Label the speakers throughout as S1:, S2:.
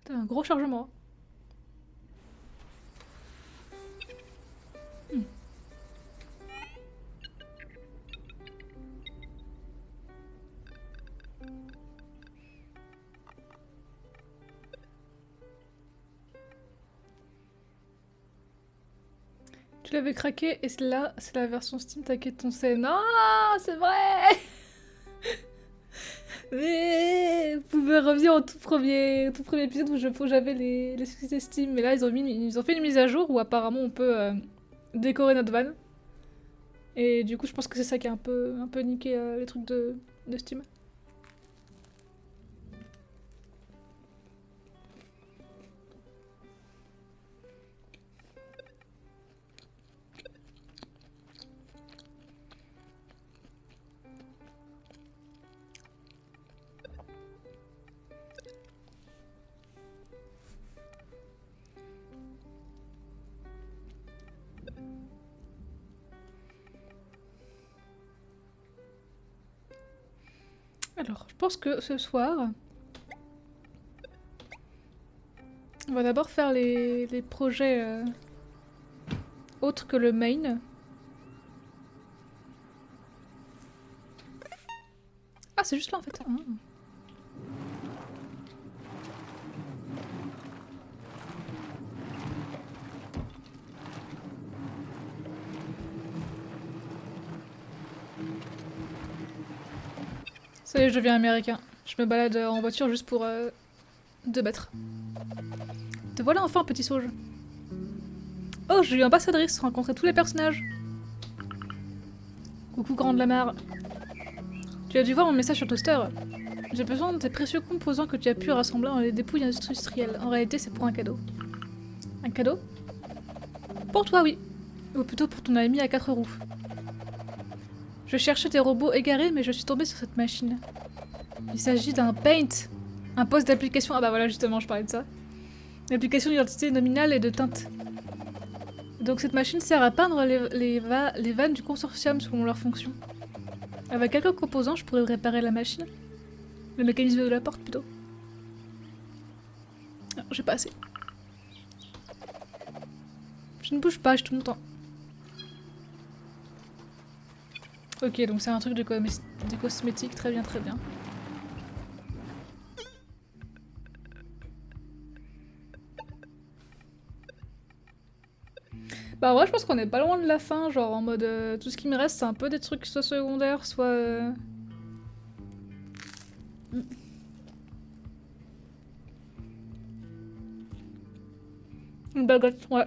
S1: T'as un gros chargement. Hmm. Tu l'avais craqué et là, c'est la version Steam, t'as quitté ton C. Non, c'est vrai. Mais vous pouvez revenir au tout premier épisode où j'avais les succès Steam. Mais là, ils ont fait une mise à jour où apparemment on peut décorer notre van. Et du coup, je pense que c'est ça qui a un peu niqué les trucs de Steam. Alors, je pense que ce soir, on va d'abord faire les projets autres que le main. Ah, c'est juste là en fait. Ah. Ça y est, je deviens américain. Je me balade en voiture juste pour 2 mètres. Te voilà enfin, petit sauge. Oh, j'ai eu ambassadrice, rencontrer tous les personnages. Coucou, grande Lamar. Tu as dû voir mon message sur Toaster. J'ai besoin de tes précieux composants que tu as pu rassembler dans les dépouilles industrielles. En réalité, c'est pour un cadeau. Un cadeau? Pour toi, oui. Ou plutôt pour ton ami à 4 roues. Je cherchais des robots égarés, mais je suis tombée sur cette machine. Il s'agit d'un Paint. Un poste d'application. Ah bah voilà, justement, je parlais de ça. L'application d'identité nominale et de teinte. Donc cette machine sert à peindre les vannes du consortium selon leur fonction. Avec quelques composants, je pourrais réparer la machine. Le mécanisme de la porte, plutôt. Non, j'ai pas assez. Je ne bouge pas, je tourne mon temps. Ok, donc c'est un truc de cosmétique, très bien, très bien. Bah en vrai, je pense qu'on est pas loin de la fin, genre en mode... tout ce qui me reste, c'est un peu des trucs soit secondaires, soit... Une baguette, ouais.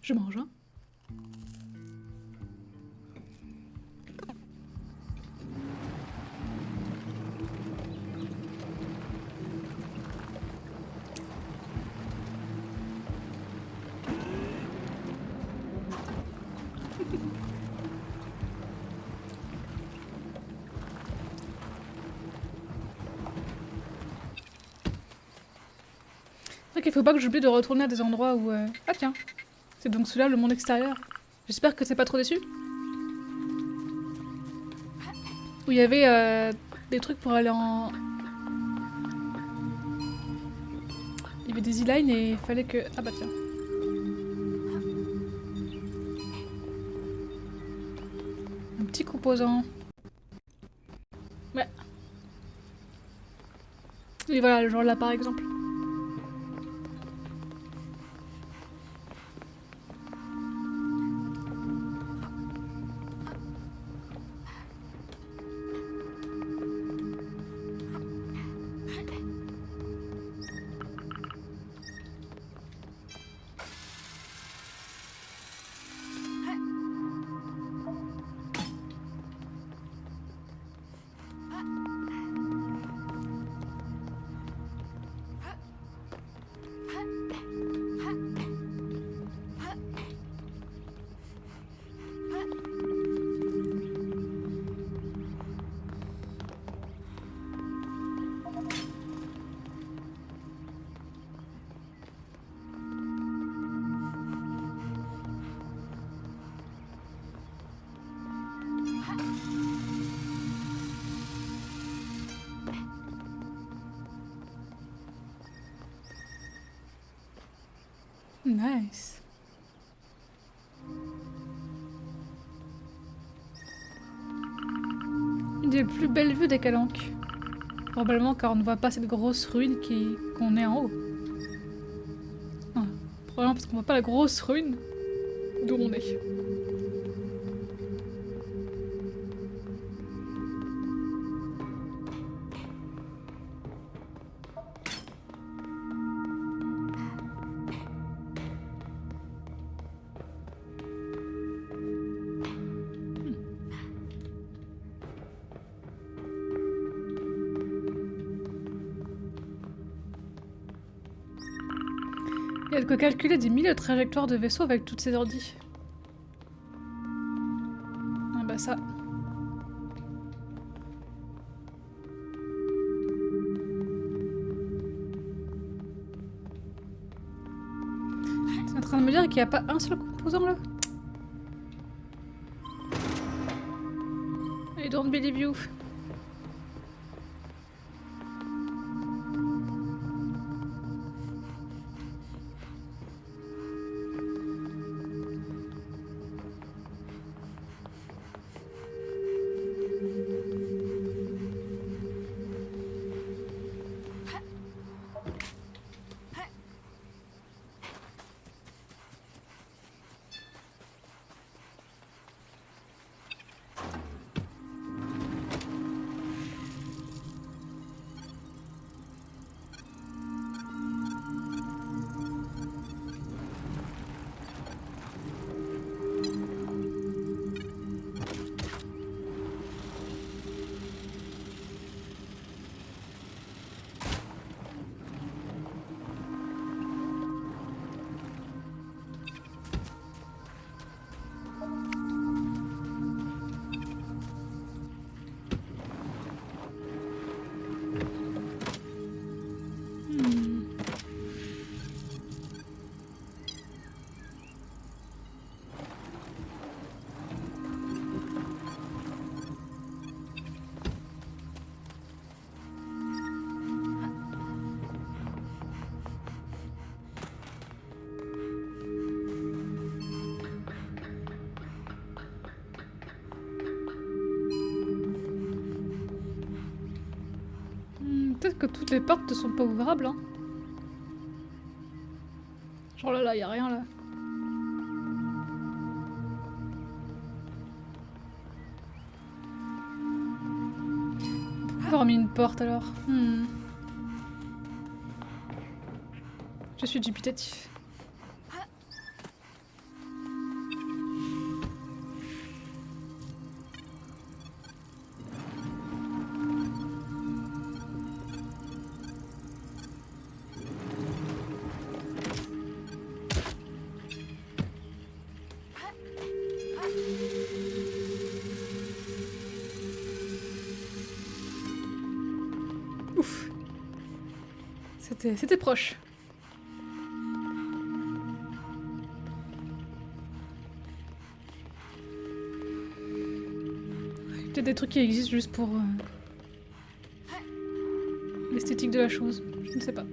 S1: Je mange, hein. Ok, faut pas que j'oublie de retourner à des endroits où... Ah tiens, c'est donc celui-là, le monde extérieur. J'espère que t'es pas trop déçu. Où il y avait des trucs pour aller en... Il y avait des e-lines et il fallait que... Ah bah tiens. Un petit composant. Ouais. Et voilà, genre là par exemple. Nice. Une des plus belles vues des Calanques. Probablement car on ne voit pas cette grosse ruine qu'on est en haut. Non, probablement parce qu'on voit pas la grosse ruine d'où on est. Il y a de quoi calculer des milliers de trajectoires de vaisseaux avec toutes ces ordis. Ah bah ça. T'es en train de me dire qu'il n'y a pas un seul composant là? I don't believe you. Peut-être que toutes les portes ne sont pas ouvrables, hein. Genre là, y a rien là. Pourquoi avoir mis une porte alors? Je suis dubitatif. Ouf. C'était proche. Peut-être des trucs qui existent juste pour l'esthétique de la chose. Je ne sais pas.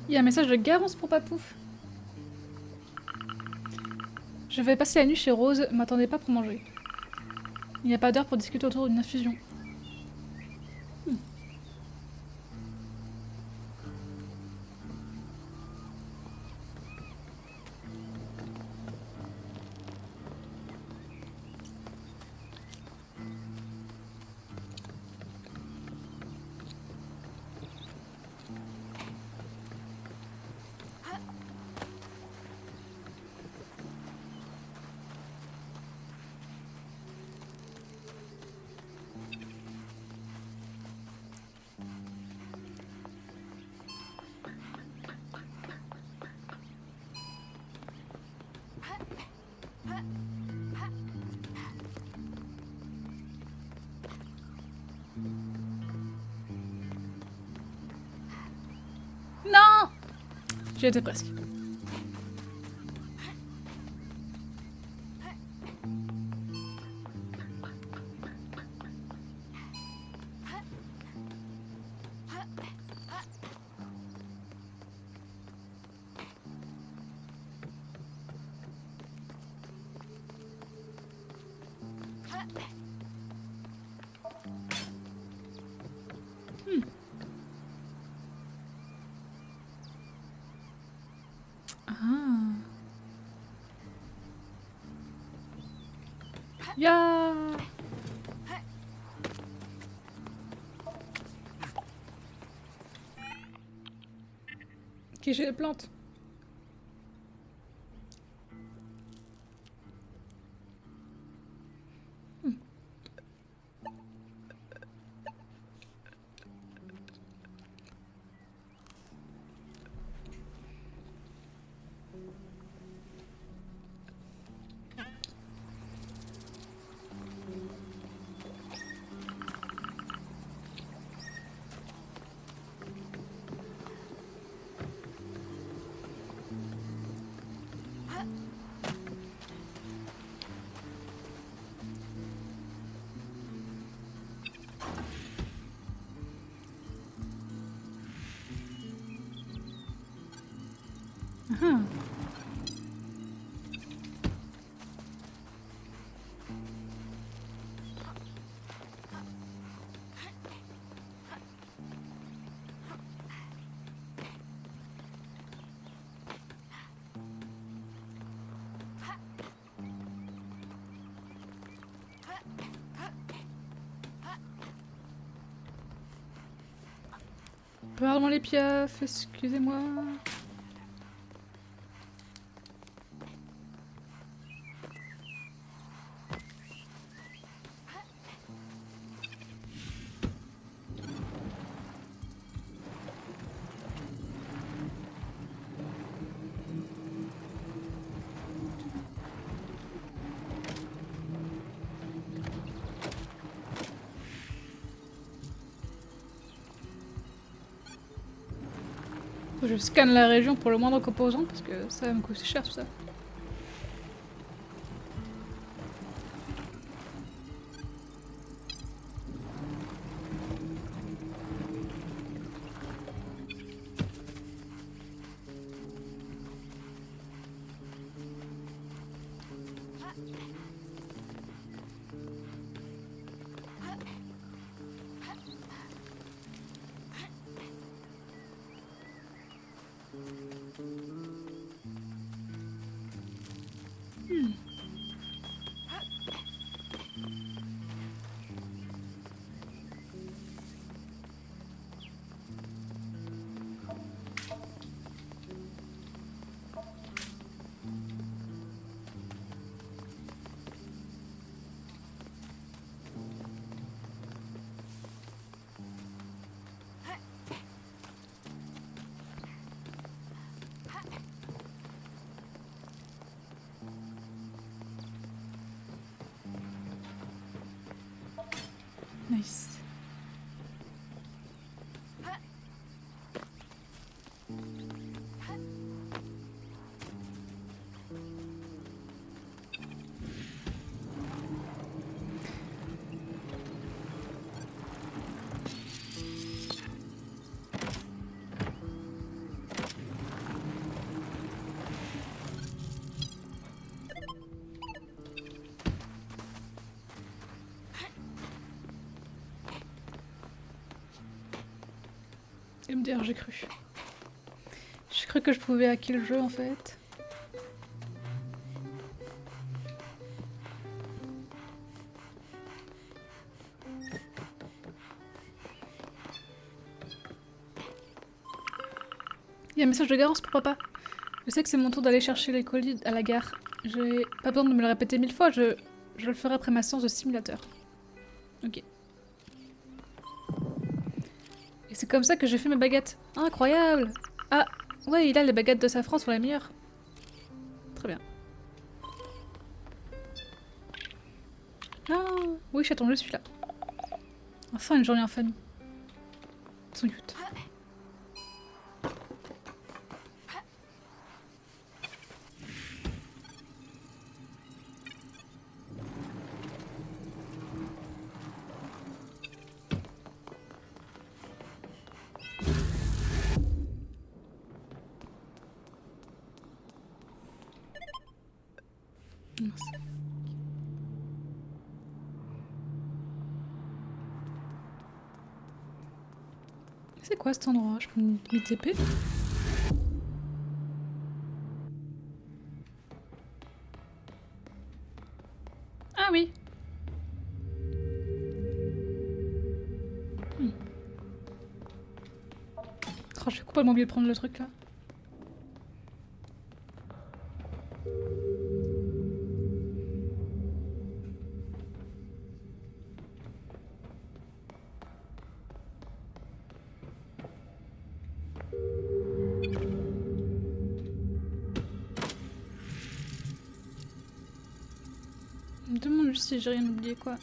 S1: Il y a un message de Garance pour Papouf. Je vais passer la nuit chez Rose, m'attendez pas pour manger. Il n'y a pas d'heure pour discuter autour d'une infusion. Non! J'y étais presque. Ah. Ya. Ok, j'ai les plantes. Ah. Pardon les piafs, excusez-moi. Je scanne la région pour le moindre composant parce que ça va me coûter cher tout ça. Nice. MDR, j'ai cru. J'ai cru que je pouvais hacker le jeu en fait. Il y a un message de Garance pour papa. Je sais que c'est mon tour d'aller chercher les colis à la gare. J'ai pas besoin de me le répéter 1000 fois, je le ferai après ma séance de simulateur. Ok. Et c'est comme ça que j'ai fait mes baguettes. Ah, incroyable! Ah, ouais, il a les baguettes de safran sont les meilleures. Très bien. Ah, oui, chaton, je suis là. Enfin, une journée en famille. Son yacht. Mince. C'est quoi cet endroit? Je peux m'y TP? Ah oui! Oh, j'ai complètement oublié de prendre le truc là. Je me demande juste si j'ai rien oublié quoi.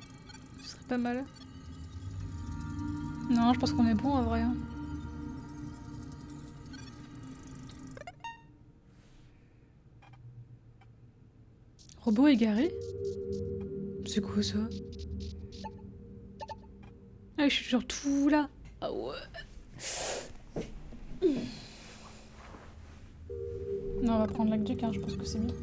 S1: Ce serait pas mal. Non, je pense qu'on est bon en vrai. Hein. Robot égaré? C'est quoi ça? Ah oui, je suis genre tout là. Ah ouais. Non, on va prendre l'aqueduc, hein, je pense que c'est mieux.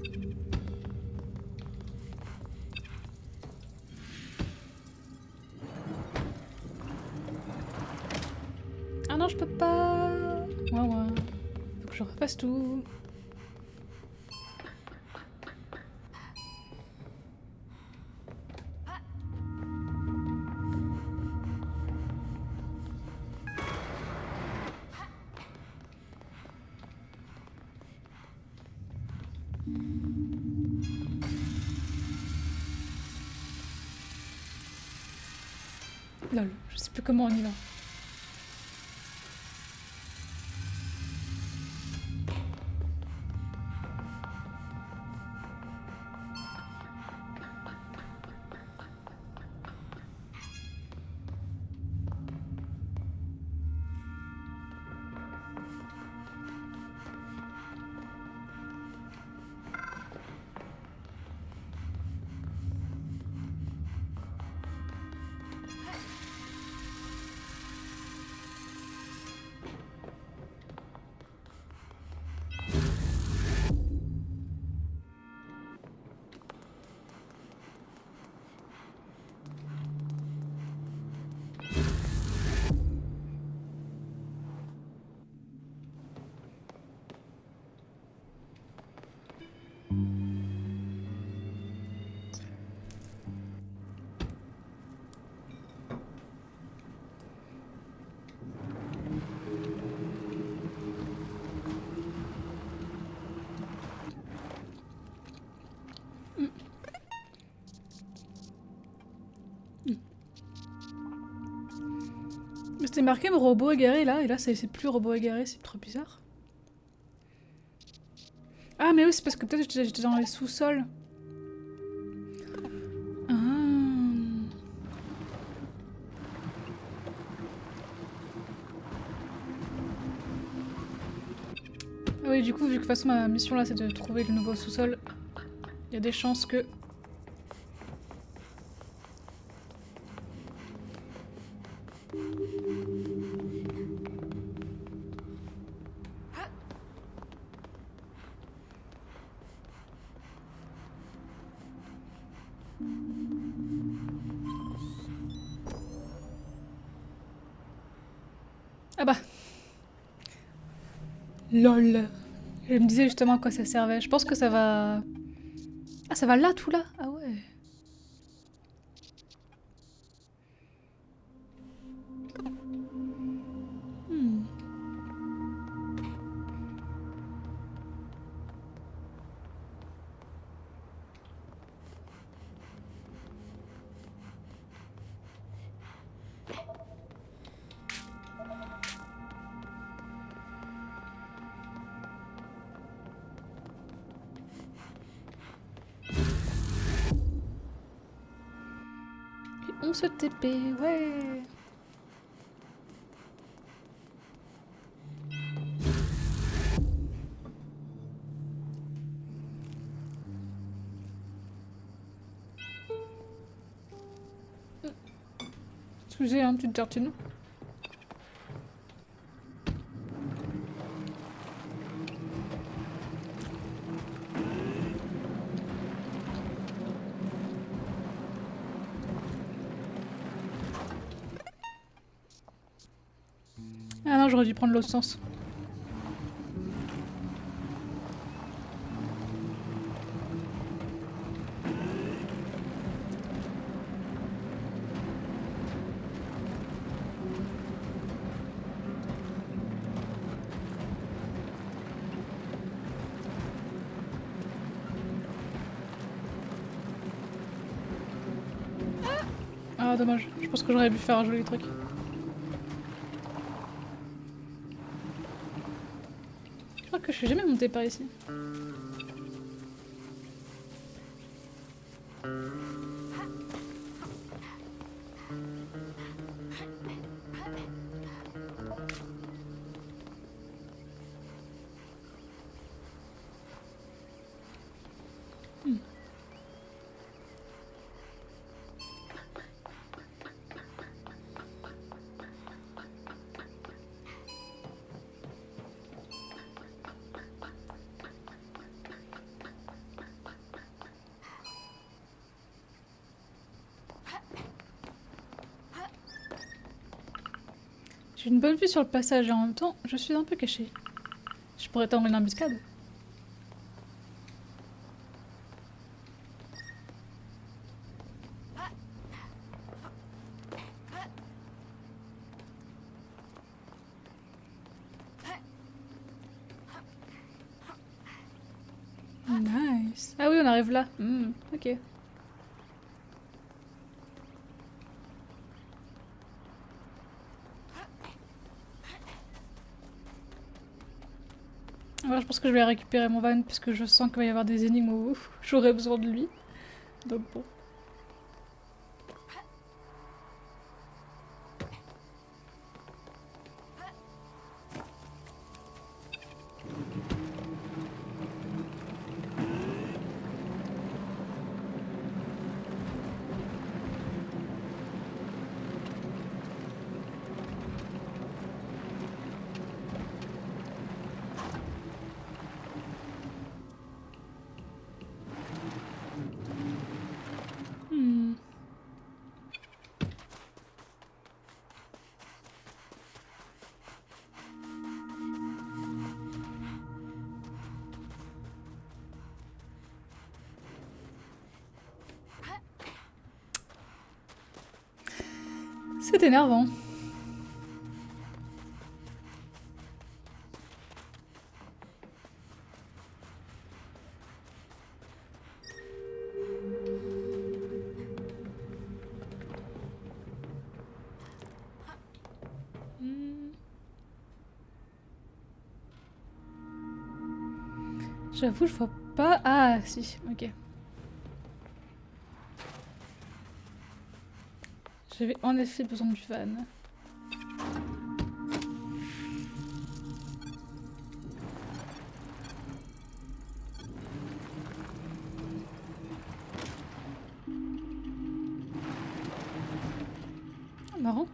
S1: Ah non, je peux pas. Ouais. Faut que je refasse tout. Lol, je sais plus comment on y va. C'était marqué robot égaré là, et là c'est plus robot égaré, c'est trop bizarre. Ah mais oui, c'est parce que peut-être j'étais dans les sous-sols. Ah. Ah oui, du coup, vu que de toute façon ma mission là c'est de trouver le nouveau sous-sol, il y a des chances que... Ah bah, LOL. Je me disais justement à quoi ça servait. Je pense que ça va... Ah, ça va là, tout là? Ah ouais. Hmm. Et on se TP, ouais. Excusez, hein, petite tartine. Ah non, j'aurais dû prendre l'autre sens. Ah dommage, je pense que j'aurais pu faire un joli truc. Je crois que je suis jamais montée par ici. J'ai une bonne vue sur le passage et en même temps, je suis un peu cachée. Je pourrais tendre une embuscade. Nice. Ah oui, on arrive là. Ok. Alors, je pense que je vais récupérer mon van parce que je sens qu'il va y avoir des énigmes où j'aurai besoin de lui. Donc bon. Hmm. C'est énervant. J'avoue, je vois pas... Ah, si, ok. J'avais en effet besoin du van. Ah, marrant.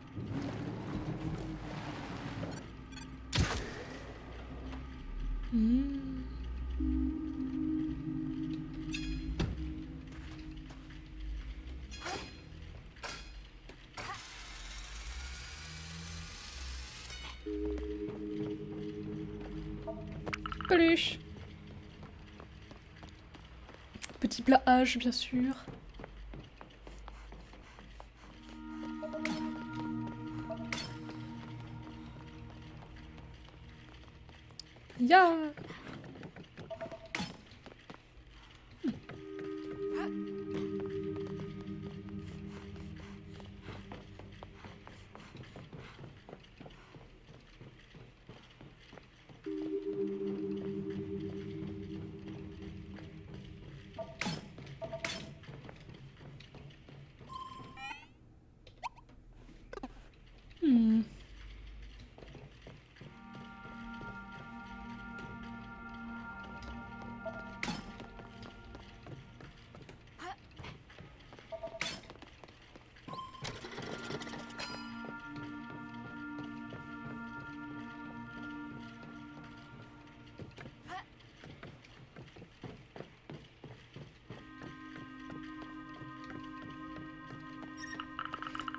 S1: Peluche. Petit plat H, bien sûr. Ya. Hmm.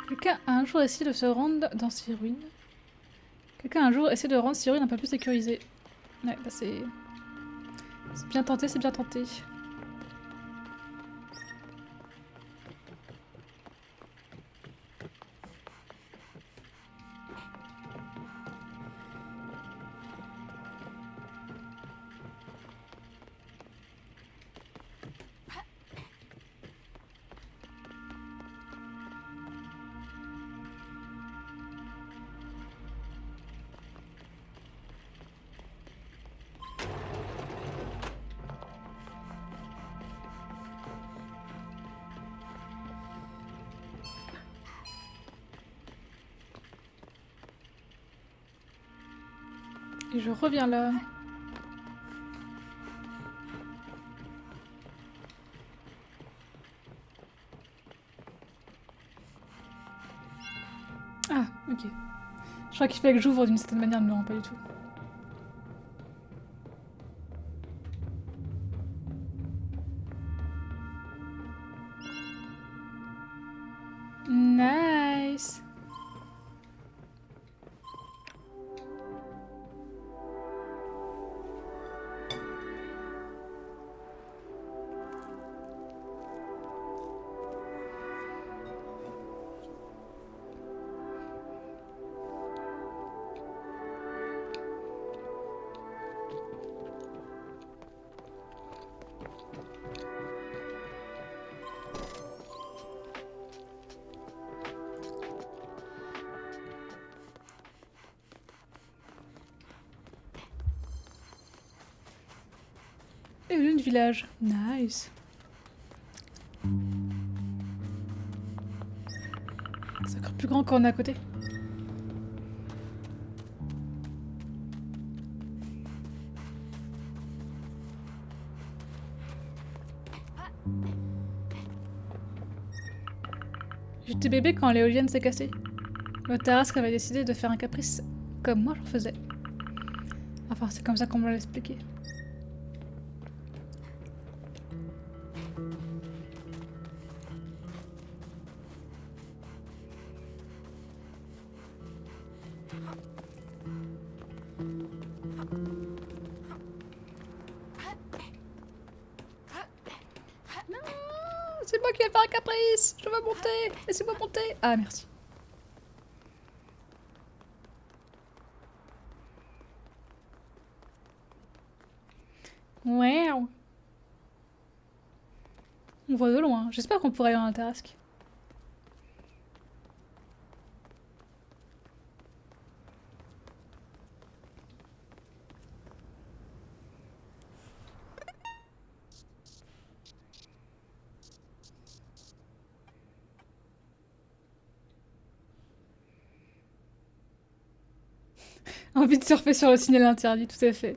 S1: Quelqu'un a un jour essayé de se rendre dans ces ruines. Quelqu'un a un jour essayé de rendre ces ruines un peu plus sécurisées. Ouais, bah c'est... C'est bien tenté, c'est bien tenté. Et je reviens là. Ah, ok. Je crois qu'il fallait que j'ouvre d'une certaine manière, non, pas du tout. Nice. Et le du village. Nice. C'est encore plus grand qu'on est à côté. J'étais bébé quand l'éolienne s'est cassée. Le Tarasque avait décidé de faire un caprice comme moi j'en faisais. Enfin, c'est comme ça qu'on me l'a expliqué. Non, c'est moi qui vais faire un caprice. Je veux monter. Laissez-moi monter. Ah, merci. Wow. On voit de loin. J'espère qu'on pourra aller dans la Tarasque. Envie de surfer sur le signal interdit, tout à fait.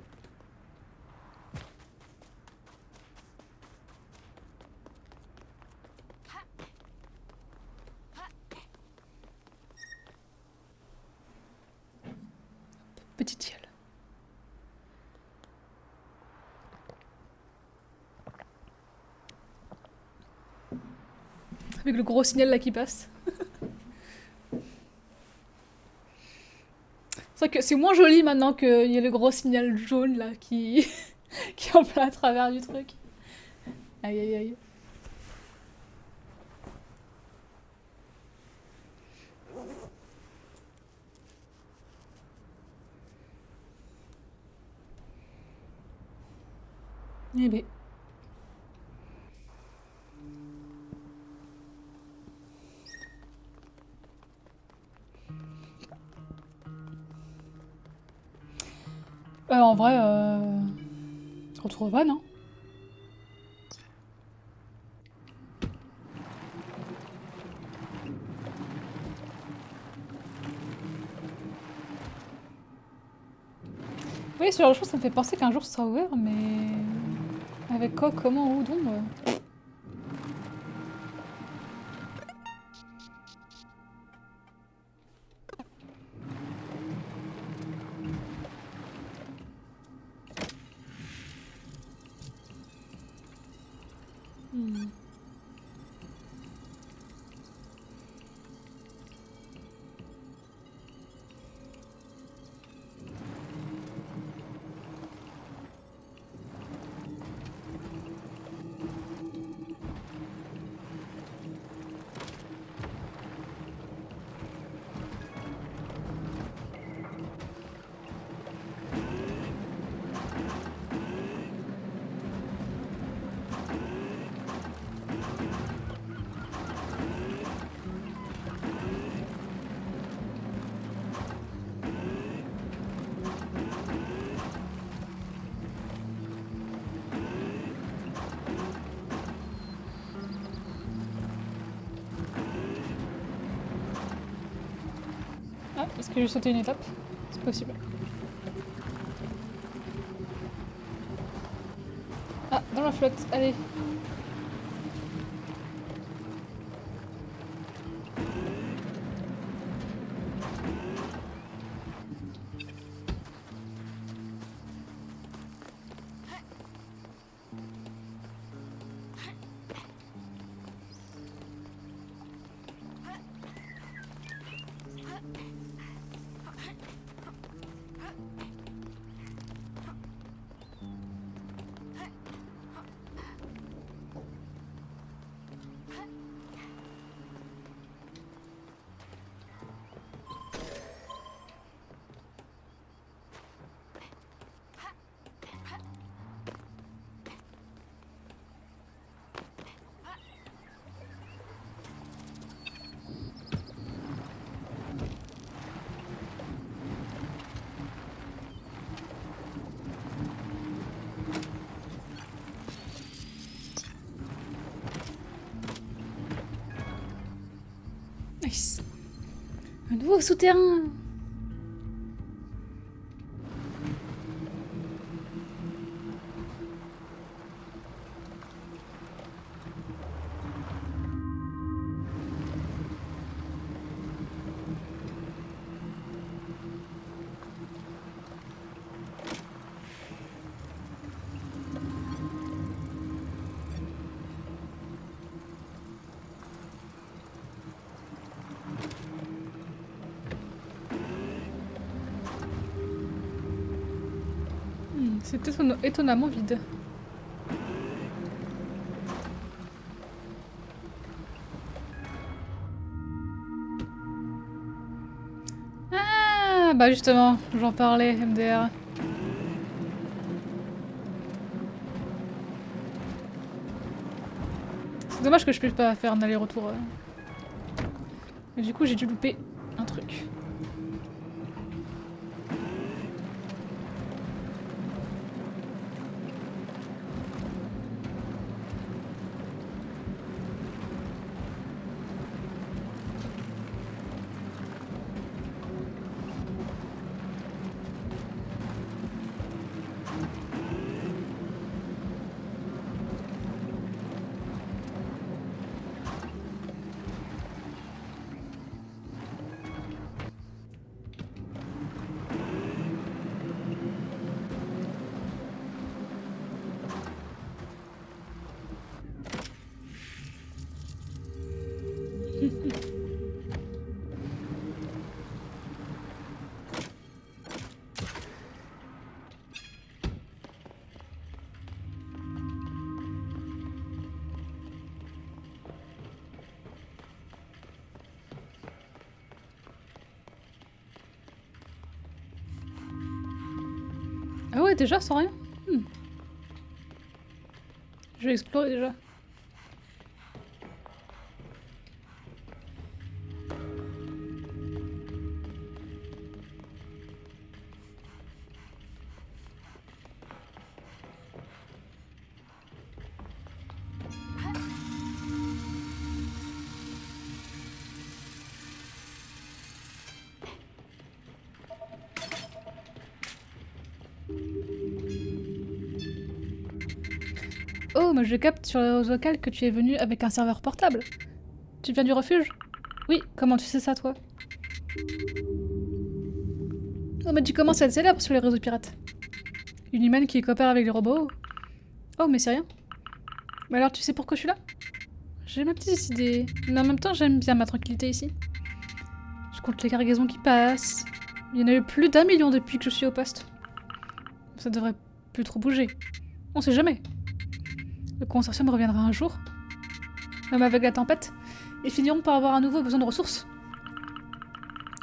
S1: Petite fiole. Avec le gros signal là qui passe. C'est vrai que c'est moins joli maintenant qu'il y a le gros signal jaune là qui, qui est en plein à travers du truc. Aïe aïe aïe. Eh ben. En vrai, retour au van, hein. Oui, ce genre de choses, ça me fait penser qu'un jour ce sera ouvert, mais... Avec quoi, comment, où, donc Hmm. Ah, est-ce que j'ai sauté une étape? C'est possible. Ah, dans la flotte, allez. Nice. Un nouveau souterrain. C'est étonnamment vide. Ah, bah justement, j'en parlais, MDR. C'est dommage que je puisse pas faire un aller-retour. Et du coup, j'ai dû louper un truc. ouais, déjà, sans rien. Je vais explorer déjà. Oh, mais je capte sur le vocal que tu es venu avec un serveur portable. Tu viens du refuge? Oui, comment tu sais ça, toi? Oh, mais tu commences à être célèbre sur les réseaux pirates. Une humaine qui coopère avec les robots. Oh, mais c'est rien. Mais alors, tu sais pourquoi je suis là? J'ai ma petite idée. Mais en même temps, j'aime bien ma tranquillité ici. Je compte les cargaisons qui passent. Il y en a eu plus d'1 million depuis que je suis au poste. Ça devrait plus trop bouger. On sait jamais. Le consortium reviendra un jour. Même avec la tempête. Ils finiront par avoir à nouveau besoin de ressources.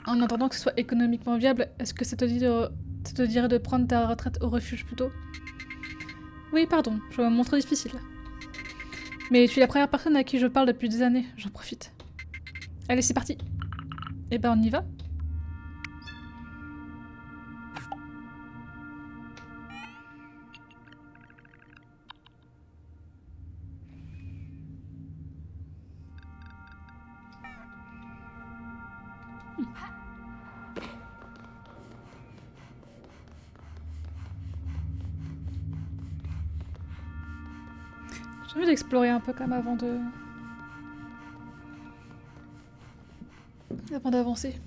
S1: En attendant que ce soit économiquement viable, est-ce que ça te dirait de prendre ta retraite au refuge plutôt? Oui, pardon, je vais me montrer difficile. Mais tu es la première personne à qui je parle depuis des années, j'en profite. Allez, c'est parti. Eh ben, on y va. J'ai envie d'explorer un peu quand même avant d'avancer.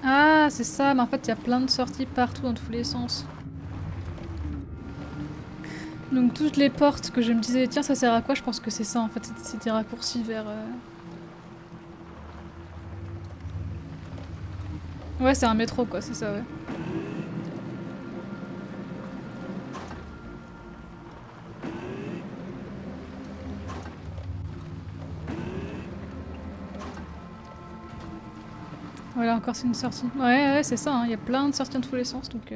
S1: Ah, c'est ça, mais en fait, il y a plein de sorties partout dans tous les sens. Donc toutes les portes que je me disais, tiens, ça sert à quoi? Je pense que c'est ça, en fait, c'est des raccourcis vers... Ouais, c'est un métro, quoi, c'est ça, ouais. Voilà, encore c'est une sortie. Ouais, c'est ça, il y a plein de sorties dans tous les sens, donc...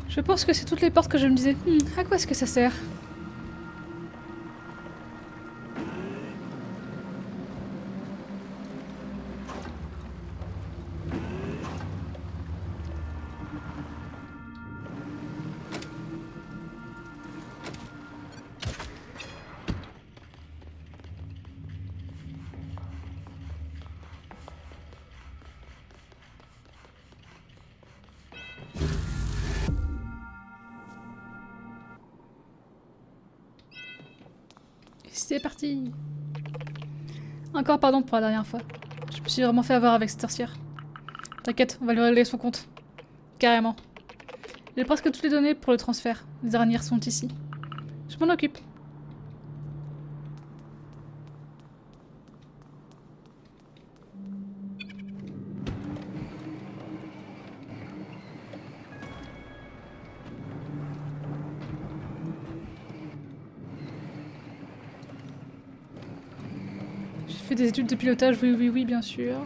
S1: Je pense que c'est toutes les portes que je me disais, à quoi est-ce que ça sert? C'est parti! Encore pardon pour la dernière fois. Je me suis vraiment fait avoir avec cette sorcière. T'inquiète, on va lui régler son compte. Carrément. J'ai presque toutes les données pour le transfert. Les araignées sont ici. Je m'en occupe. J'ai fait des études de pilotage, oui, bien sûr.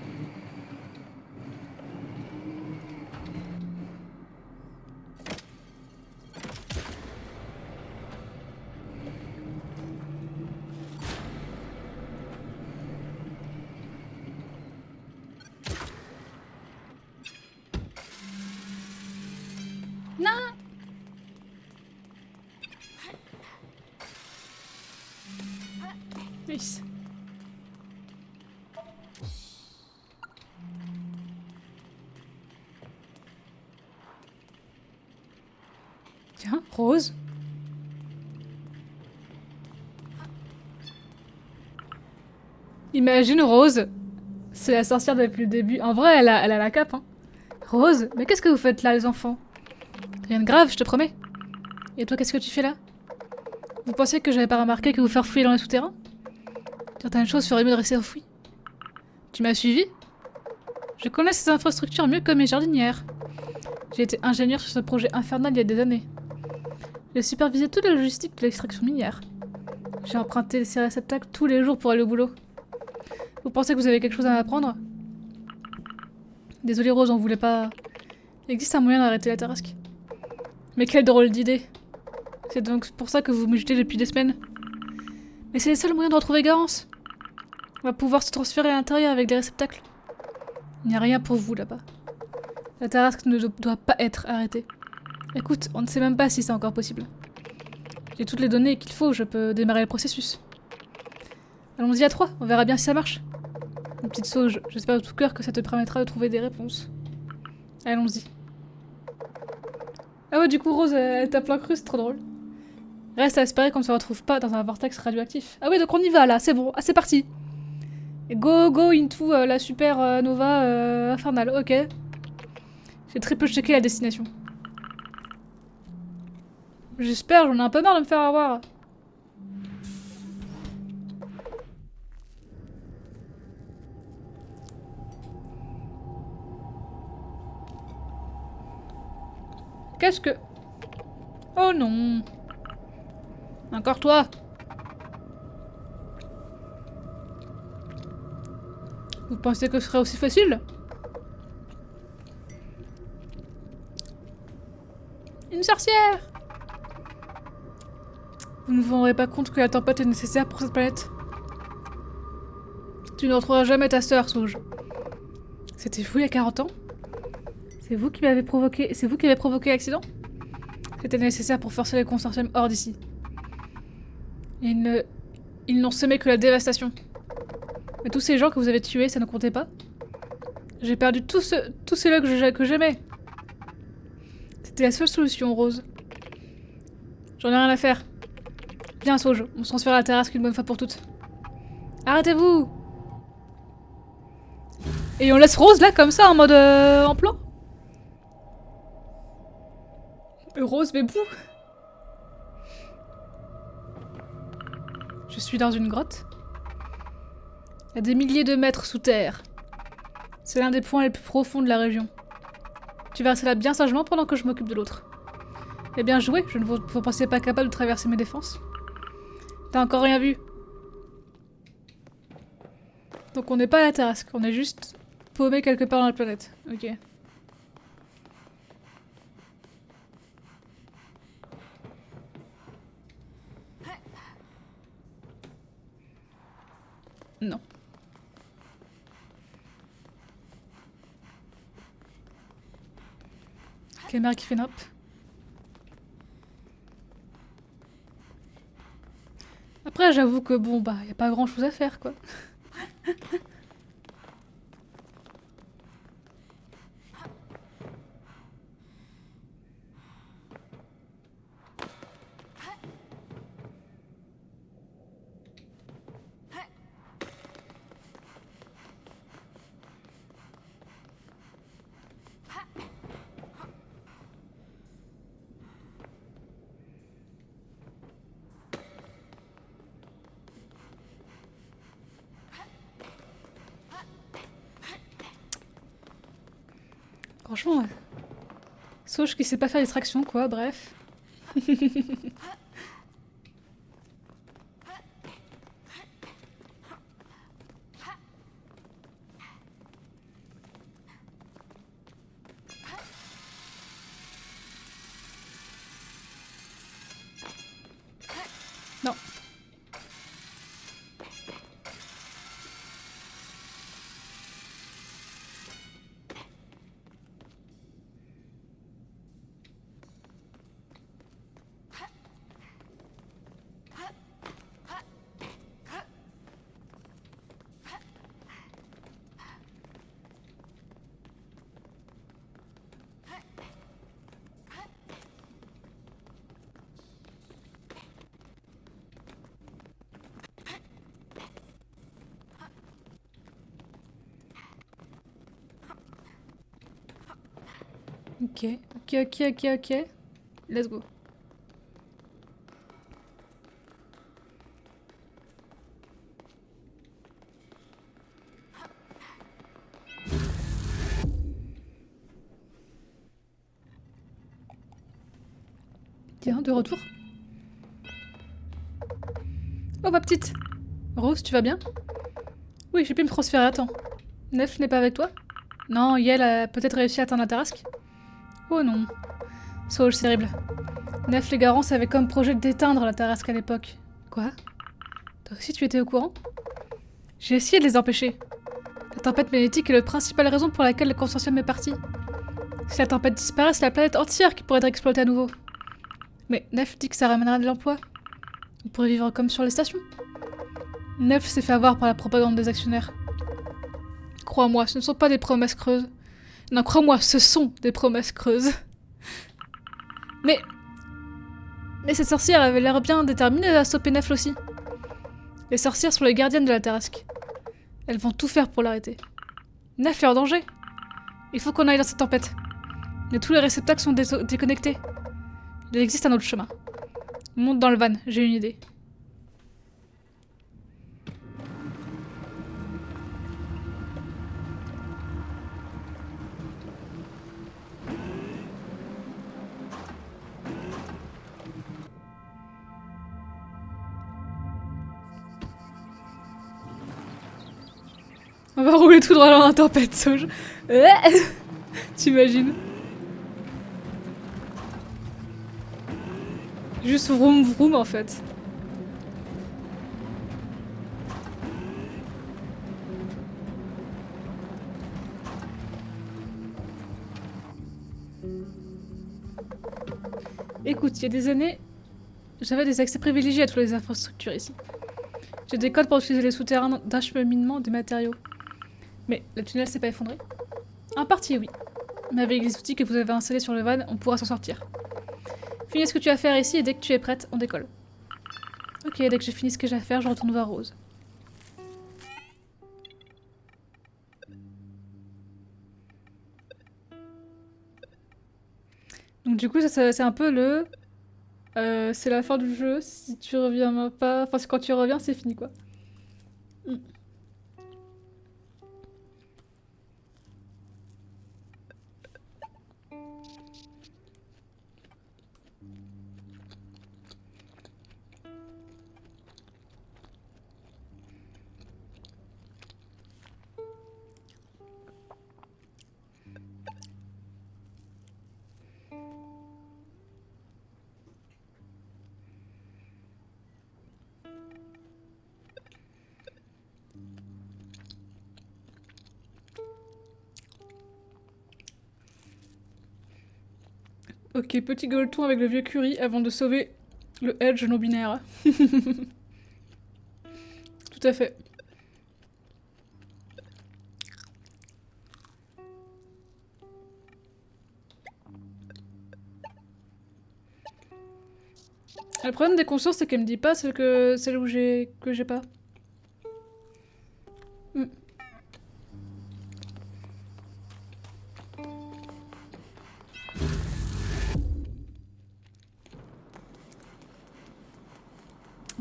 S1: Non! Nice. Tiens, Rose. Imagine Rose. C'est la sorcière depuis le début. En vrai, elle a la cape, hein. Rose, mais qu'est-ce que vous faites là, les enfants? Rien de grave, je te promets. Et toi, qu'est-ce que tu fais là? Vous pensez que j'avais pas remarqué que vous faire fouiller dans les souterrains? Certaines choses feraient mieux de rester enfouies. Tu m'as suivi? Je connais ces infrastructures mieux que mes jardinières. J'ai été ingénieur sur ce projet infernal il y a des années. J'ai supervisé toute la logistique de l'extraction minière. J'ai emprunté ces réceptacles tous les jours pour aller au boulot. Vous pensez que vous avez quelque chose à m'apprendre? Désolé Rose, on voulait pas... Il existe un moyen d'arrêter la tarasque. Mais quelle drôle d'idée. C'est donc pour ça que vous me jetez depuis des semaines. Mais c'est le seul moyen de retrouver Garance. On va pouvoir se transférer à l'intérieur avec des réceptacles. Il n'y a rien pour vous là-bas. La tarasque ne doit pas être arrêtée. Écoute, on ne sait même pas si c'est encore possible. J'ai toutes les données qu'il faut, je peux démarrer le processus. Allons-y à 3, on verra bien si ça marche. Une petite sauge, j'espère de tout cœur que ça te permettra de trouver des réponses. Allons-y. Ah ouais, du coup, Rose, elle tape l'incrus, c'est trop drôle. Reste à espérer qu'on ne se retrouve pas dans un vortex radioactif. Ah oui, donc on y va là, c'est bon, ah, c'est parti. Go into la super nova infernale, ok. J'ai très peu checké la destination. J'espère, j'en ai un peu marre de me faire avoir. Qu'est-ce que... Oh non. Encore toi. Vous pensez que ce serait aussi facile? Une sorcière! Vous ne vous rendrez pas compte que la tempête est nécessaire pour cette planète. Tu ne retrouveras jamais ta sœur, Sauge. C'était vous il y a 40 ans? C'est vous qui m'avez provoqué... C'est vous qui avez provoqué l'accident? C'était nécessaire pour forcer les consortiums hors d'ici. Ils n'ont semé que la dévastation. Mais tous ces gens que vous avez tués, ça ne comptait pas? J'ai perdu tous ceux-là que j'aimais. C'était la seule solution, Rose. J'en ai rien à faire. Viens, Sauge, on se transfère à la terrasse une bonne fois pour toutes. Arrêtez-vous! Et on laisse Rose là, comme ça, en mode en plan? Rose, mais bouh! Je suis dans une grotte. À des milliers de mètres sous terre. C'est l'un des points les plus profonds de la région. Tu vas rester là bien sagement pendant que je m'occupe de l'autre. Eh bien joué, je ne vous pensais pas capable de traverser mes défenses. T'as encore rien vu. Donc on n'est pas à la terrasse, on est juste paumé quelque part dans la planète. Ok. Non. Caméra qui fait nop. Après j'avoue que bon bah y a pas grand chose à faire quoi. Franchement, Sauge qui sait pas faire l'extraction quoi, bref. Non. Ok. Let's go. Tiens, de retour. Oh, ma petite. Rose, tu vas bien? Oui, j'ai pu me transférer à temps. Nef n'est pas avec toi? Non, Yel a peut-être réussi à atteindre la Tarasque? Oh non. Sauge, c'est terrible. Nef les Garance avaient comme projet d'éteindre la Tarasque à l'époque. Quoi? Toi aussi tu étais au courant? J'ai essayé de les empêcher. La tempête magnétique est la principale raison pour laquelle le consortium est parti. Si la tempête disparaît, c'est la planète entière qui pourrait être exploitée à nouveau. Mais Nef dit que ça ramènera de l'emploi. On pourrait vivre comme sur les stations. Nef s'est fait avoir par la propagande des actionnaires. Crois-moi, ce ne sont pas des promesses creuses. Non, crois-moi, ce sont des promesses creuses. Mais cette sorcière avait l'air bien déterminée à stopper Nef aussi. Les sorcières sont les gardiennes de la Tarasque. Elles vont tout faire pour l'arrêter. Nef est en danger. Il faut qu'on aille dans cette tempête. Mais tous les réceptacles sont déconnectés. Il existe un autre chemin. Monte dans le van, j'ai une idée. On va rouler tout droit dans la tempête, Sauge. T'imagines? Juste vroom vroom en fait. Écoute, il y a des années, j'avais des accès privilégiés à toutes les infrastructures ici. J'ai des codes pour utiliser les souterrains d'acheminement des matériaux. Mais le tunnel s'est pas effondré? En partie, oui. Mais avec les outils que vous avez installés sur le van, on pourra s'en sortir. Finis ce que tu as à faire ici et dès que tu es prête, on décolle. Ok, dès que j'ai fini ce que j'ai à faire, je retourne voir Rose. Donc du coup, ça c'est un peu le... c'est la fin du jeu, si tu reviens pas... Enfin, quand tu reviens, c'est fini, quoi. Ok, petit gueuleton avec le vieux curry avant de sauver le Edge non binaire. Tout à fait. Le problème des consciences, c'est qu'elle me dit pas celle où que j'ai pas.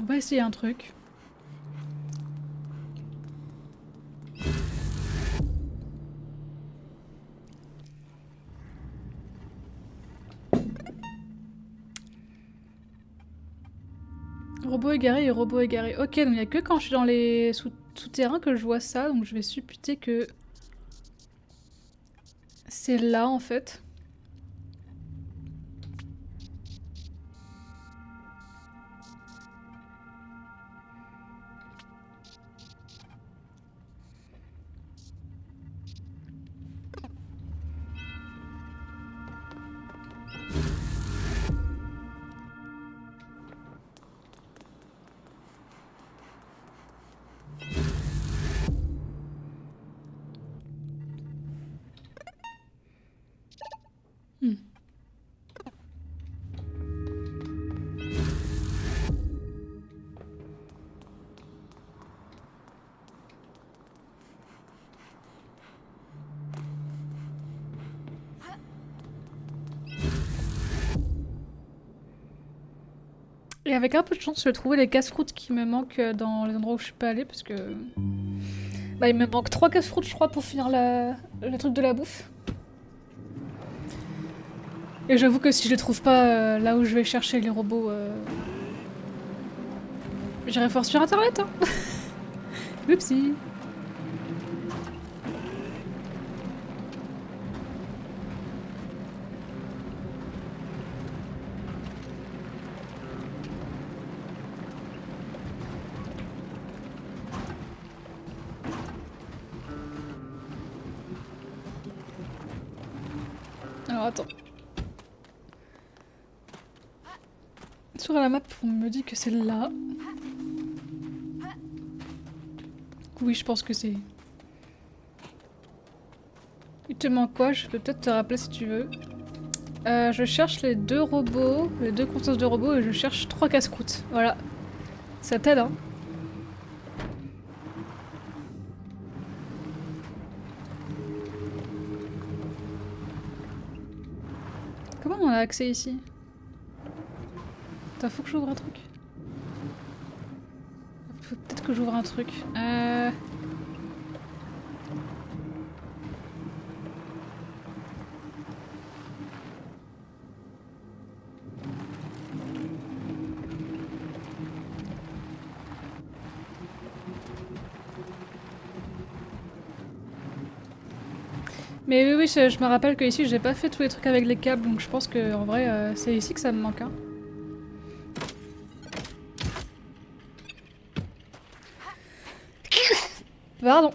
S1: On va essayer un truc. Robot égaré et robot égaré. Ok, donc il n'y a que quand je suis dans les souterrains que je vois ça, donc je vais supputer que c'est là en fait. Et avec un peu de chance, je vais trouver les casse-croûtes qui me manquent dans les endroits où je suis pas allée parce que... Bah il me manque 3 casse-croûtes je crois pour finir le truc de la bouffe. Et j'avoue que si je les trouve pas là où je vais chercher les robots, j'irai fort sur internet, hein. Oupsie. Alors attends. Sur la map, on me dit que c'est là. Oui, je pense que c'est... Il te manque quoi? Je peux peut-être te rappeler si tu veux. Je cherche les 2 robots, les 2 constances de robots et je cherche 3 casse-croûtes. Voilà. Ça t'aide, hein? Comment on a accès ici? Attends, faut que j'ouvre un truc. Faut peut-être que j'ouvre un truc. Mais oui, je me rappelle que ici j'ai pas fait tous les trucs avec les câbles, donc je pense que en vrai c'est ici que ça me manque. Hein. Pardon.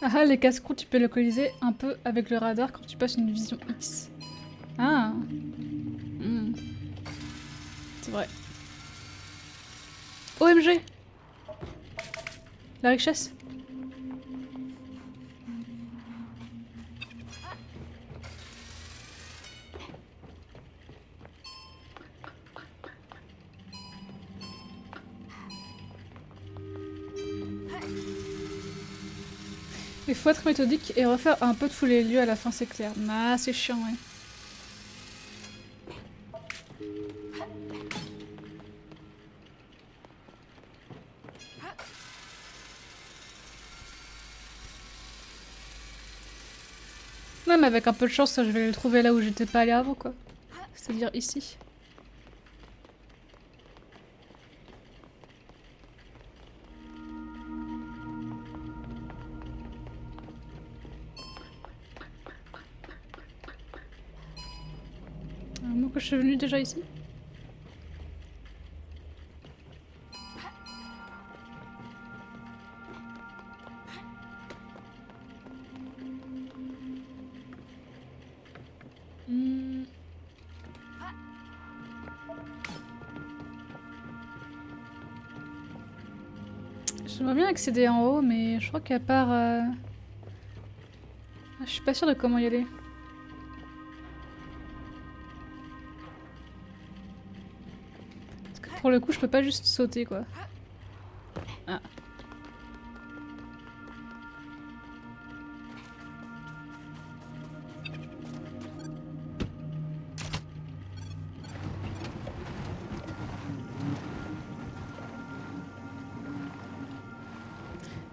S1: Ah, les casse-croûtes, tu peux localiser un peu avec le radar quand tu passes une vision X. Ah. C'est vrai. OMG! La richesse. Il faut être méthodique et refaire un peu tous les lieux à la fin, c'est clair. Ah, c'est chiant, ouais. Même avec un peu de chance, je vais le trouver là où j'étais pas allée avant, quoi. C'est-à-dire ici. Moi que je suis venue déjà ici. J'aimerais bien accéder en haut, mais je crois qu'à part... Je suis pas sûre de comment y aller. Parce que pour le coup, je peux pas juste sauter, quoi. Ah.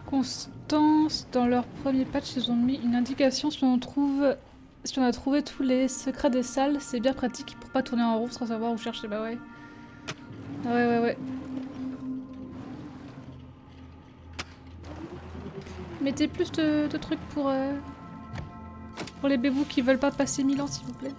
S1: Constance, dans leur premier patch, ils ont mis une indication si on a trouvé tous les secrets des salles, c'est bien pratique pour pas tourner en rond sans savoir où chercher. Bah ouais. Ouais. Mettez plus de trucs pour les bébous qui veulent pas passer 1000 ans, s'il vous plaît.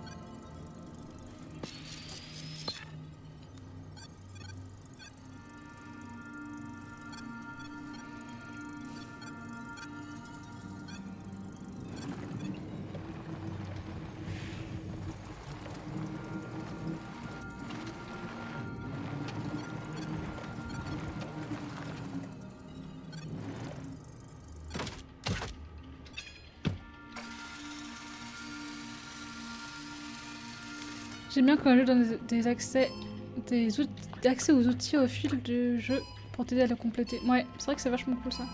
S1: J'aime bien quand un jeu donne des accès aux outils au fil du jeu pour t'aider à le compléter. Ouais, c'est vrai que c'est vachement cool ça.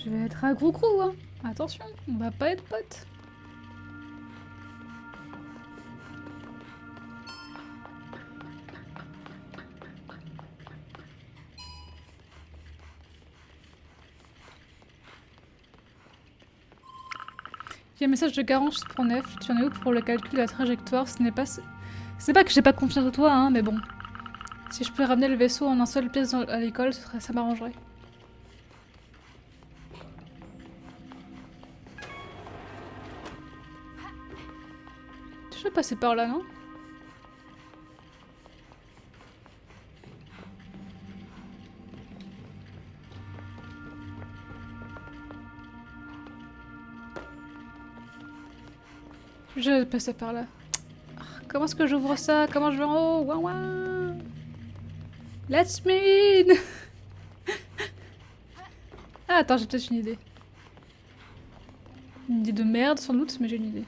S1: Je vais être un gros hein. Attention, on va pas être potes. Il y a un message de Garance pour Nef. Tu en es où pour le calcul de la trajectoire? Ce n'est pas que j'ai pas confiance en toi, hein, mais bon. Si je peux ramener le vaisseau en un seul pièce à l'école, ça m'arrangerait. Je vais passer par là, non? Je vais passer par là. Comment est-ce que j'ouvre ça? Comment je vais en haut? Ouin ouin. Let's meet. Ah attends, j'ai peut-être une idée. Une idée de merde sans doute, mais j'ai une idée.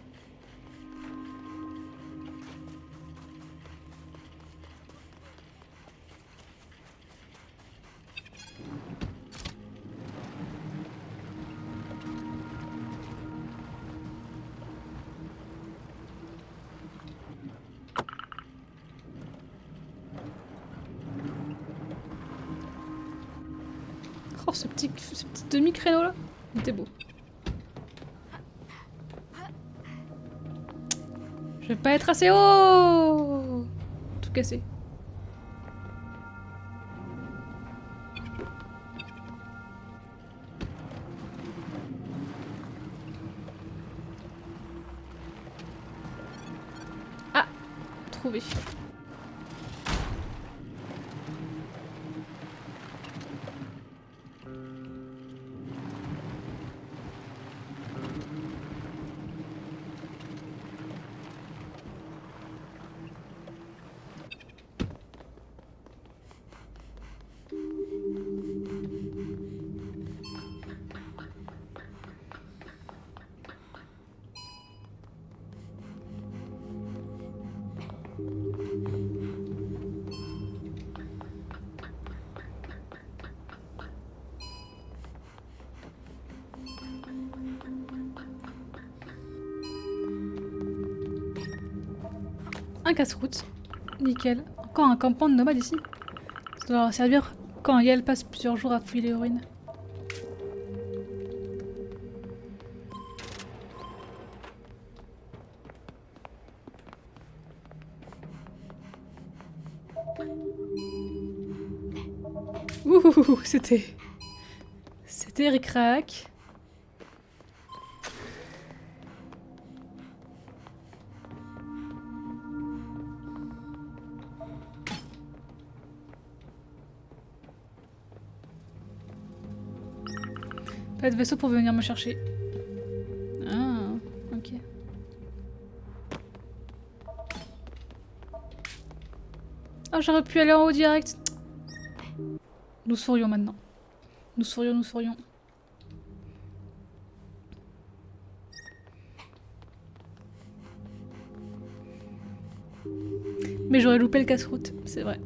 S1: Oh, ce petit demi-créneau là, il était beau. Je vais pas être assez haut! Tout cassé. Ah! Trouvé. Un casse-route. Nickel. Encore un campement de nomades ici. Ça doit leur servir quand Yael passe plusieurs jours à fouiller les ruines. Ouh, c'était ric-rac. Pas de vaisseau pour venir me chercher. Ah, ok. Ah, j'aurais pu aller en haut direct. Nous sourions maintenant. Nous sourions, nous sourions. Mais j'aurais loupé le casse-route, c'est vrai.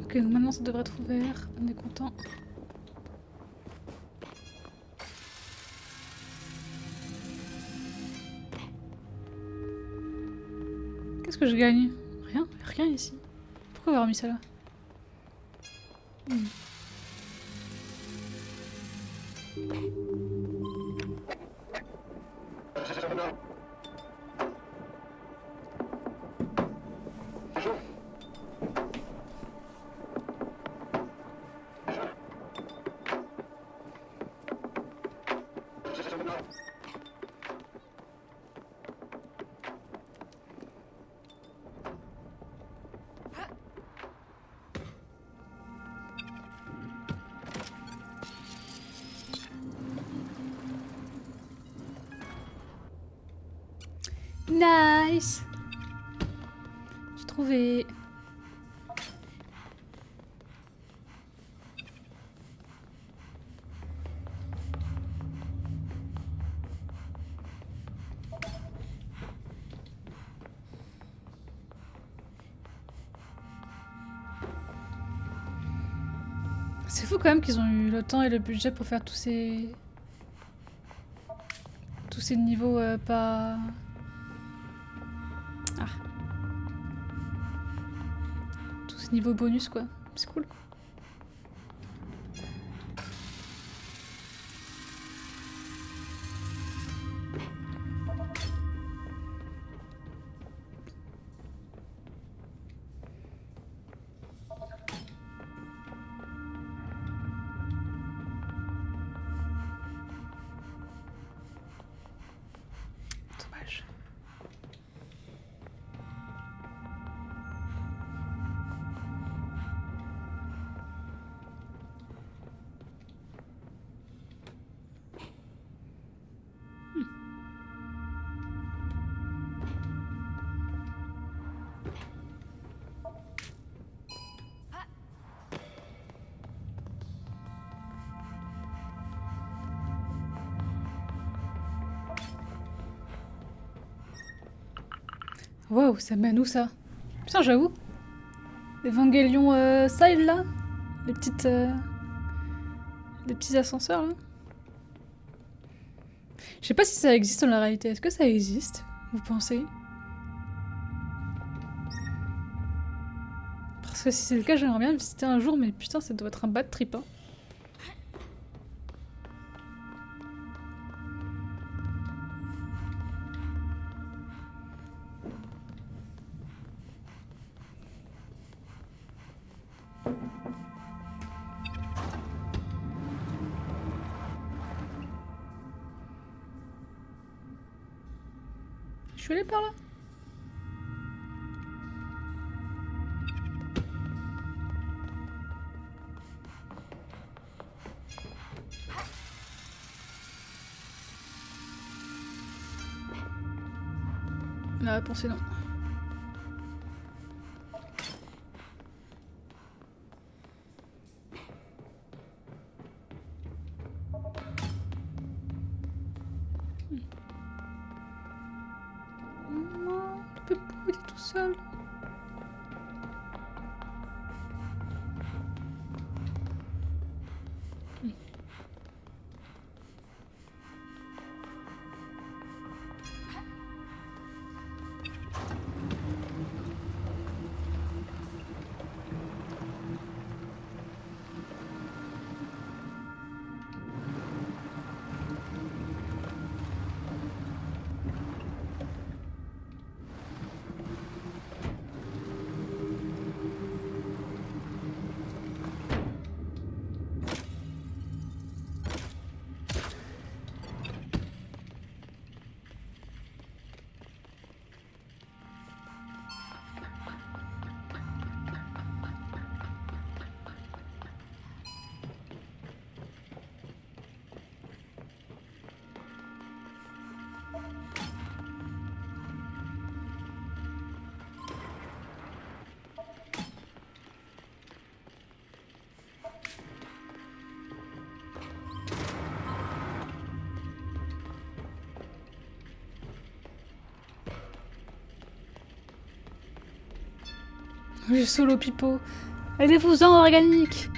S1: Ok, donc maintenant ça devrait être ouvert, on est content. Qu'est-ce que je gagne? Rien, rien ici. Pourquoi avoir mis ça là? Nice. J'ai trouvé. C'est fou quand même qu'ils ont eu le temps et le budget pour faire tous ces niveaux pas... Ah. Tous ces niveaux bonus quoi. C'est cool. Dommage. Wow, ça mène où ça? Putain, j'avoue. Évangélion style là? Les petites. Les petits ascenseurs là? Je sais pas si ça existe dans la réalité. Est-ce que ça existe? Vous pensez? Parce que si c'est le cas, j'aimerais bien le visiter un jour, mais putain, ça doit être un bad trip. Hein. Je suis allée par là. La réponse est non. Non, le pépou, il est tout seul. J'ai solo pipeau. Allez-vous-en, organique.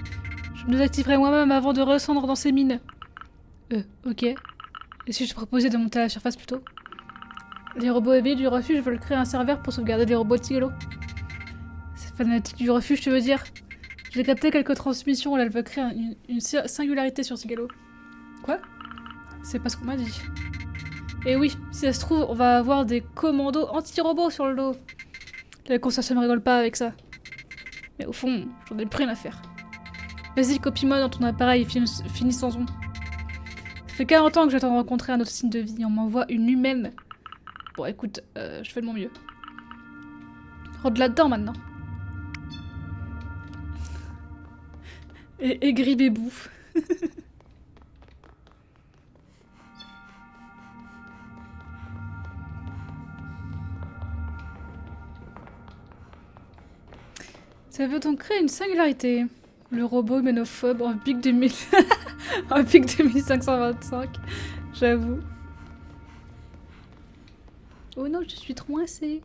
S1: Je me désactiverai moi-même avant de redescendre dans ces mines. Ok. Et si je te proposais de monter à la surface plutôt? Les robots éveillés du refuge veulent créer un serveur pour sauvegarder des robots de Sigelo. C'est fanatique du refuge, tu veux dire? J'ai capté quelques transmissions, elle veut créer une singularité sur Sigelo. Quoi? C'est pas ce qu'on m'a dit. Et oui, si ça se trouve, on va avoir des commandos anti-robots sur le dos. La consortium ne rigole pas avec ça. Mais au fond, j'en ai plus rien à faire. Vas-y, copie-moi dans ton appareil et finis sans on. Ça fait 40 ans que j'attends de rencontrer un autre signe de vie. On m'envoie une humaine. Bon, écoute, je fais de mon mieux. Rentre là-dedans maintenant. Et aigri bébou. Ça veut donc créer une singularité. Le robot ménophobe en pic 2000... en pic 2525. J'avoue. Oh non, je suis trop coincée.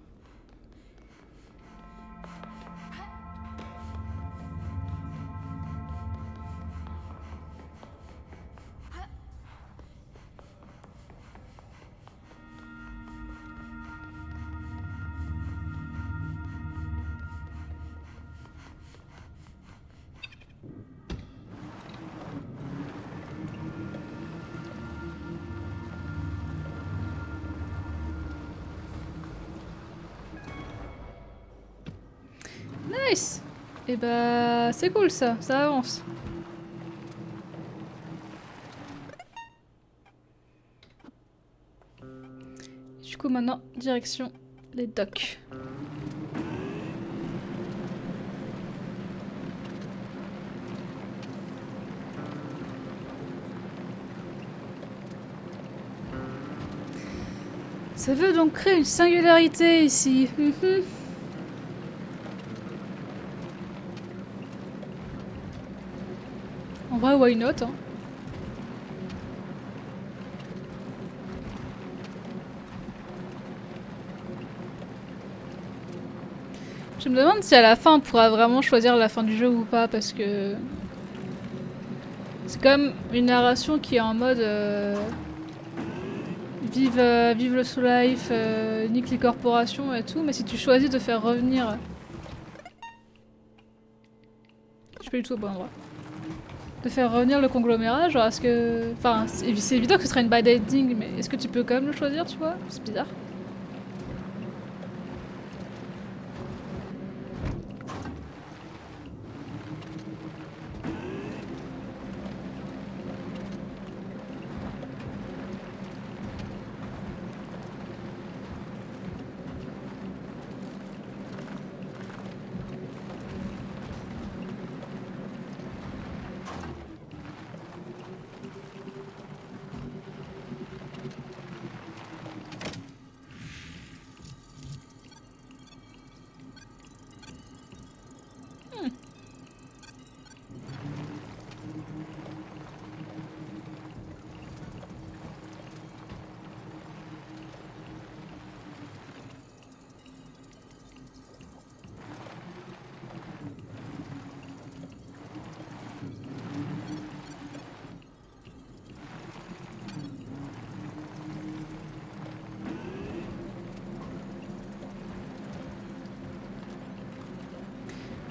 S1: Nice. Et bah c'est cool ça avance. Du coup maintenant, direction les docks. Ça veut donc créer une singularité ici. En vrai, why not, hein. Je me demande si à la fin on pourra vraiment choisir la fin du jeu ou pas, parce que... c'est comme une narration qui est en mode... vive le Soul Life, nique les corporations et tout, mais si tu choisis de faire revenir... Je suis pas du tout au bon endroit. De faire revenir le conglomérat, genre est-ce que... Enfin, c'est évident que ce sera une bad ending, mais est-ce que tu peux quand même le choisir, tu vois? C'est bizarre.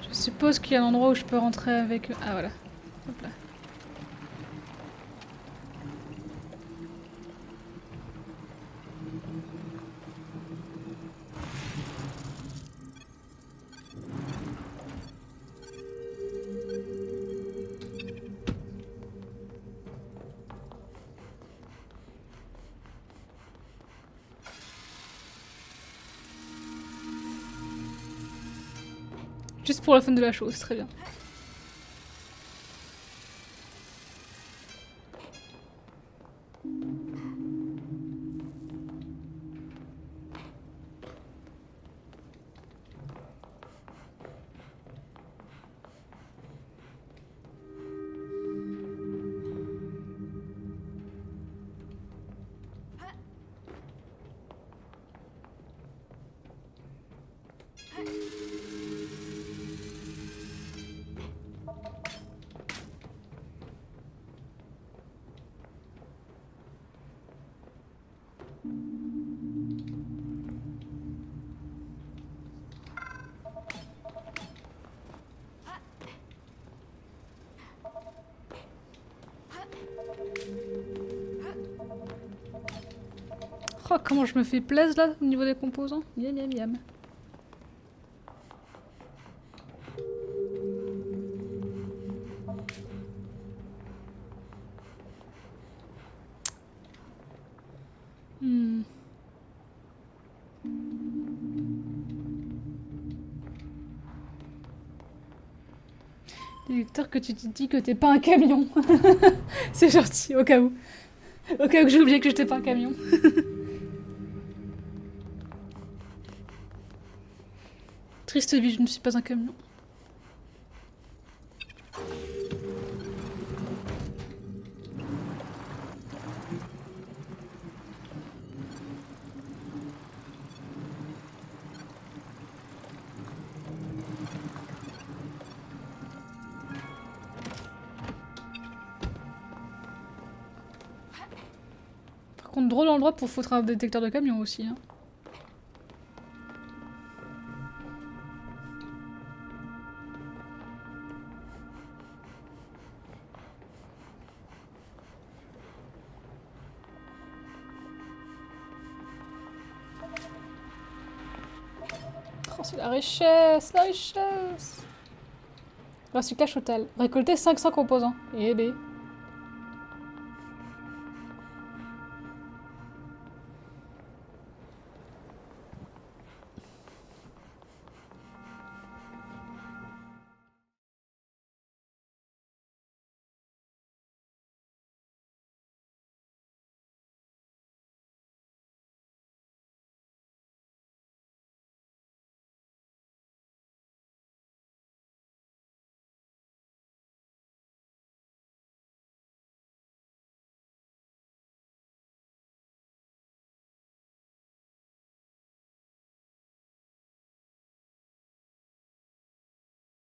S1: Je suppose qu'il y a un endroit où je peux rentrer avec eux. Ah voilà. Hop là. Juste pour la fin de la chose, très bien. Oh, comment je me fais plaisir là au niveau des composants. Miam miam miam. Lecteur que tu te dis que t'es pas un camion. C'est gentil, au cas où. Au cas où j'ai oublié que j'étais pas un camion. Triste vie, je ne suis pas un camion. Par contre, drôle endroit pour foutre un détecteur de camion aussi. Hein. Oh, c'est la richesse, la richesse. Recyclage total. Récolter 500 composants. Eh ben.